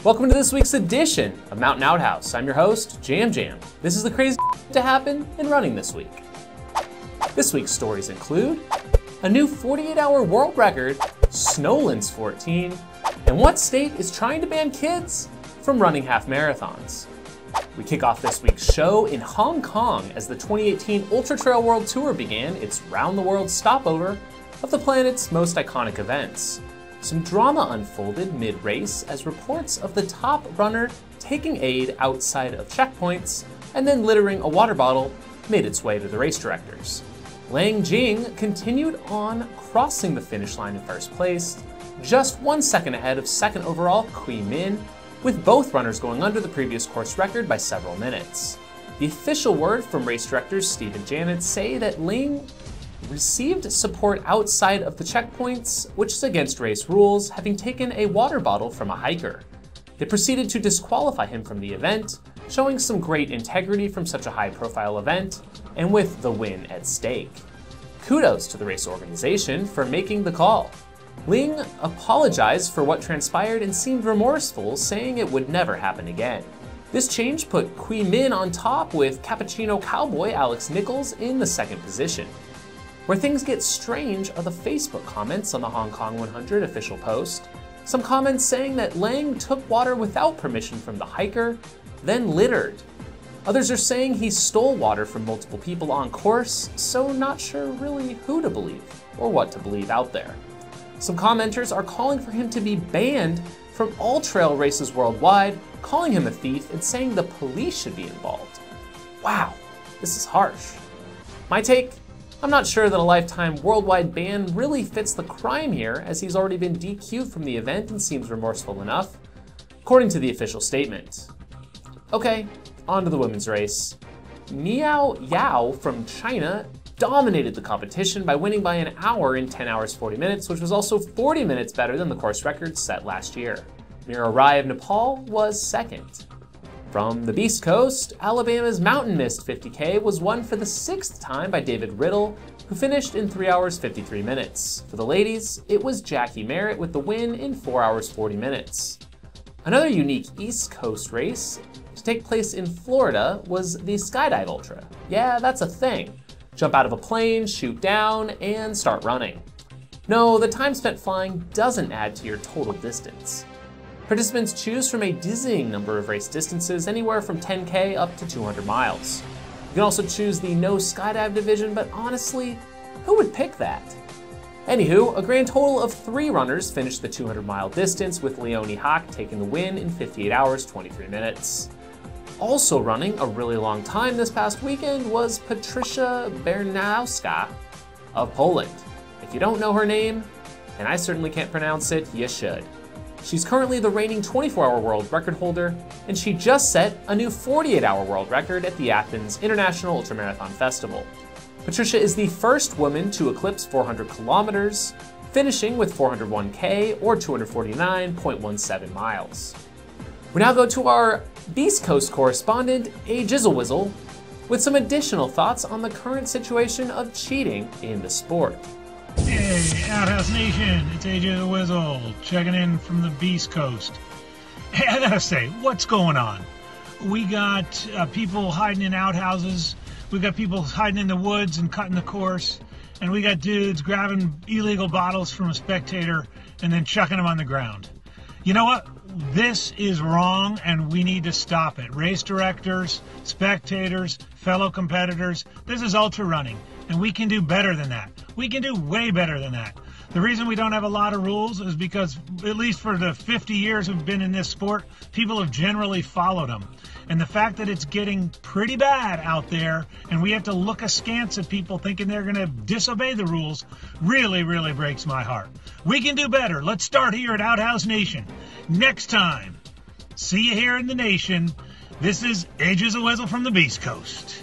Welcome to this week's edition of Mountain Outhouse. I'm your host, Jam. This is the crazy to happen in running this week. This week's stories include a new 48-hour world record, Snowlan's 14, and what state is trying to ban kids from running half marathons. We kick off this week's show in Hong Kong as the 2018 Ultra Trail World Tour began its round-the-world stopover of the planet's most iconic events. Some drama unfolded mid-race as reports of the top runner taking aid outside of checkpoints and then littering a water bottle made its way to the race directors. Lang Jing continued on, crossing the finish line in first place, just 1 second ahead of second overall Kui Min, with both runners going under the previous course record by several minutes. The official word from race directors Steve and Janet say that Ling received support outside of the checkpoints, which is against race rules, having taken a water bottle from a hiker. They proceeded to disqualify him from the event, showing some great integrity from such a high-profile event, and with the win at stake. Kudos to the race organization for making the call. Ling apologized for what transpired and seemed remorseful, saying it would never happen again. This change put Kui Min on top, with Cappuccino Cowboy Alex Nichols in the second position. Where things get strange are the Facebook comments on the Hong Kong 100 official post. Some comments saying that Lang took water without permission from the hiker, then littered. Others are saying he stole water from multiple people on course, so not sure really who to believe or what to believe out there. Some commenters are calling for him to be banned from all trail races worldwide, calling him a thief and saying the police should be involved. Wow, this is harsh. My take? I'm not sure that a lifetime worldwide ban really fits the crime here, as he's already been DQ'd from the event and seems remorseful enough, according to the official statement. Okay, on to the women's race. Miao Yao from China dominated the competition by winning by an hour in 10 hours 40 minutes, which was also 40 minutes better than the course record set last year. Mira Rai of Nepal was second. From the Beast Coast, Alabama's Mountain Mist 50K was won for the 6th time by David Riddle, who finished in 3 hours 53 minutes. For the ladies, it was Jackie Merritt with the win in 4 hours 40 minutes. Another unique East Coast race to take place in Florida was the Skydive Ultra. Yeah, that's a thing. Jump out of a plane, shoot down, and start running. No, the time spent flying doesn't add to your total distance. Participants choose from a dizzying number of race distances, anywhere from 10K up to 200 miles. You can also choose the no skydive division, but honestly, who would pick that? Anywho, a grand total of 3 runners finished the 200-mile distance, with Leonie Hawk taking the win in 58 hours 23 minutes. Also running a really long time this past weekend was Patricia Bernauska of Poland. If you don't know her name, and I certainly can't pronounce it, you should. She's currently the reigning 24-hour world record holder, and she just set a new 48-hour world record at the Athens International Ultramarathon Festival. Patricia is the first woman to eclipse 400 kilometers, finishing with 401K or 249.17 miles. We now go to our Beast Coast correspondent, AJizzleWizzle, with some additional thoughts on the current situation of cheating in the sport. Hey, Outhouse Nation, it's AJizzleWizzle, checking in from the Beast Coast. Hey, I gotta say, what's going on? We got people hiding in outhouses, we got people hiding in the woods and cutting the course, and we got dudes grabbing illegal bottles from a spectator and then chucking them on the ground. You know what? This is wrong and we need to stop it. Race directors, spectators, fellow competitors, this is ultra running. And we can do better than that. We can do way better than that. The reason we don't have a lot of rules is because, at least for the 50 years we've been in this sport, people have generally followed them. And the fact that it's getting pretty bad out there and we have to look askance at people thinking they're going to disobey the rules really, really breaks my heart. We can do better. Let's start here at Outhouse Nation. Next time, see you here in the nation. This is AJizzleWizzle from the Beast Coast.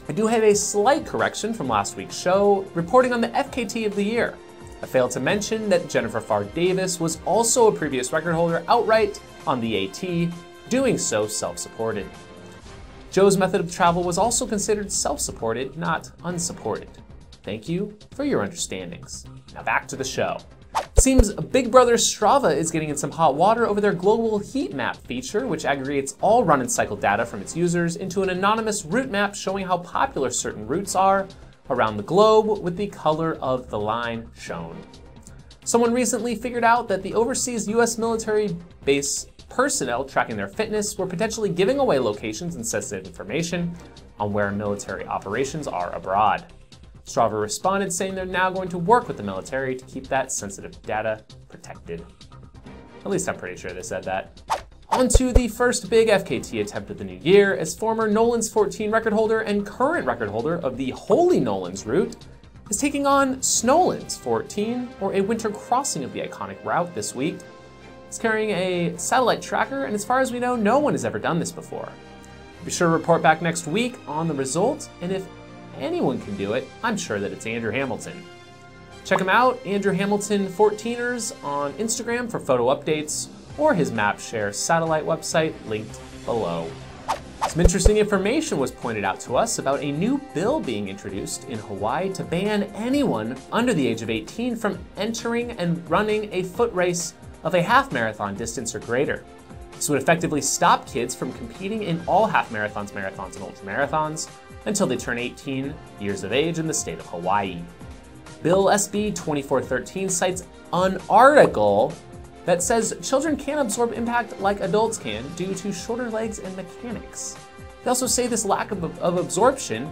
I do have a slight correction from last week's show, reporting on the FKT of the year. I failed to mention that Jennifer Farr Davis was also a previous record holder outright on the AT, doing so self-supported. Joe's method of travel was also considered self-supported, not unsupported. Thank you for your understandings. Now back to the show. Seems Big Brother Strava is getting in some hot water over their global Heatmap feature, which aggregates all run and cycle data from its users into an anonymous route map showing how popular certain routes are around the globe with the color of the line shown. Someone recently figured out that the overseas US military base personnel tracking their fitness were potentially giving away locations and sensitive information on where military operations are abroad. Strava responded saying they're now going to work with the military to keep that sensitive data protected. At least I'm pretty sure they said that. On to the first big FKT attempt of the new year, as former Nolan's 14 record holder and current record holder of the Holy Nolan's route is taking on Snowlan's 14, or a winter crossing of the iconic route this week. It's carrying a satellite tracker, and as far as we know, no one has ever done this before. Be sure to report back next week on the results, and if anyone can do it, I'm sure that it's Andrew Hamiliton. Check him out, Andrew Hamiliton 14ers, on Instagram for photo updates, or his MapShare satellite website linked below. Some interesting information was pointed out to us about a new bill being introduced in Hawaii to ban anyone under the age of 18 from entering and running a foot race of a half marathon distance or greater. This would effectively stop kids from competing in all half marathons, marathons, and ultramarathons until they turn 18 years of age in the state of Hawaii. Bill SB 2413 cites an article that says children can't absorb impact like adults can due to shorter legs and mechanics. They also say this lack of absorption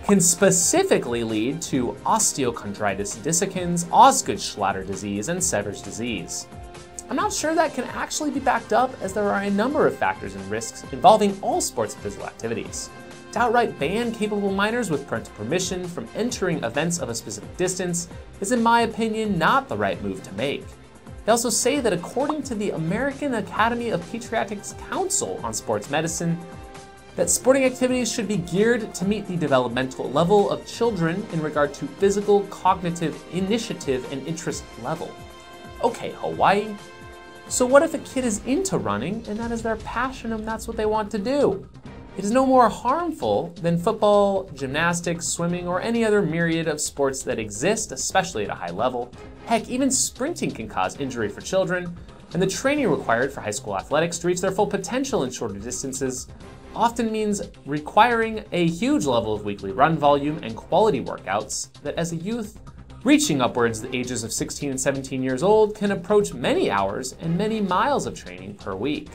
can specifically lead to osteochondritis dissecans, Osgood-Schlatter disease, and Sever's disease. I'm not sure that can actually be backed up, as there are a number of factors and risks involving all sports and physical activities. To outright ban capable minors with parental permission from entering events of a specific distance is, in my opinion, not the right move to make. They also say that according to the American Academy of Pediatrics Council on Sports Medicine, that sporting activities should be geared to meet the developmental level of children in regard to physical, cognitive, initiative, and interest level. Okay, Hawaii. So what if a kid is into running and that is their passion and that's what they want to do? It is no more harmful than football, gymnastics, swimming, or any other myriad of sports that exist, especially at a high level. Heck, even sprinting can cause injury for children, and the training required for high school athletics to reach their full potential in shorter distances often means requiring a huge level of weekly run volume and quality workouts that, as a youth reaching upwards the ages of 16 and 17 years old, can approach many hours and many miles of training per week.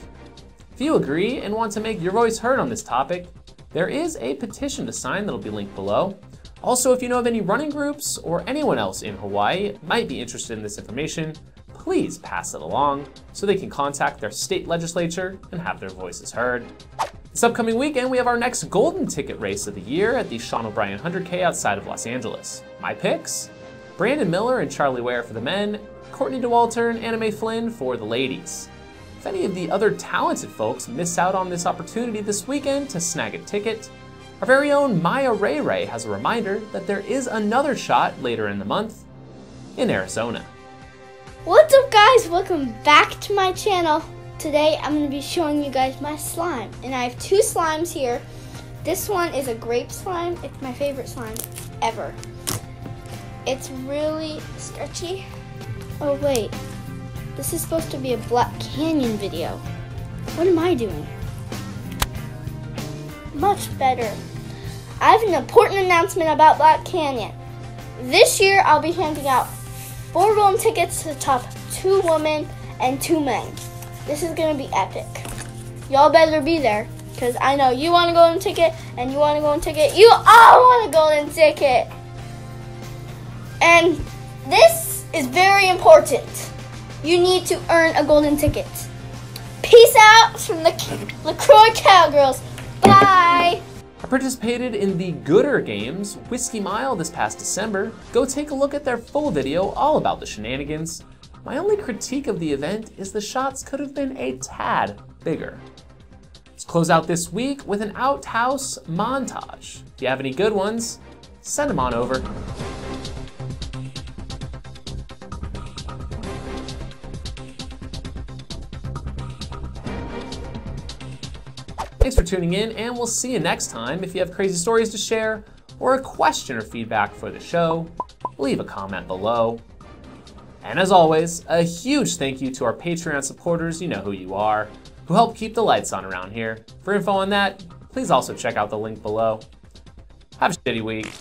If you agree and want to make your voice heard on this topic, there is a petition to sign that'll be linked below. Also, if you know of any running groups or anyone else in Hawaii might be interested in this information, please pass it along so they can contact their state legislature and have their voices heard. This upcoming weekend, we have our next golden ticket race of the year at the Sean O'Brien 100K outside of Los Angeles. My picks? Brandon Miller and Charlie Ware for the men, Courtney DeWalter and Anna Mae Flynn for the ladies. If any of the other talented folks miss out on this opportunity this weekend to snag a ticket, our very own Maya Ray Ray has a reminder that there is another shot later in the month in Arizona. What's up, guys? Welcome back to my channel. Today I'm going to be showing you guys my slime, and I have two slimes here. This one is a grape slime. It's my favorite slime ever. It's really stretchy. Oh wait, this is supposed to be a Black Canyon video. What am I doing? Much better. I have an important announcement about Black Canyon. This year I'll be handing out 4 golden tickets to the top 2 women and 2 men. This is gonna be epic. Y'all better be there, because I know you want a golden ticket and you want a golden ticket. You all want a golden ticket. And this is very important. You need to earn a golden ticket. Peace out from the LaCroix Cowgirls. Bye. I participated in the Goodr Games Whiskey Mile this past December. Go take a look at their full video all about the shenanigans. My only critique of the event is the shots could have been a tad bigger. Let's close out this week with an Outhouse Montage. If you have any good ones, send them on over. Thanks for tuning in, and we'll see you next time. If you have crazy stories to share or a question or feedback for the show, leave a comment below. And as always, a huge thank you to our Patreon supporters, you know who you are, who help keep the lights on around here. For info on that, please also check out the link below. Have a shitty week.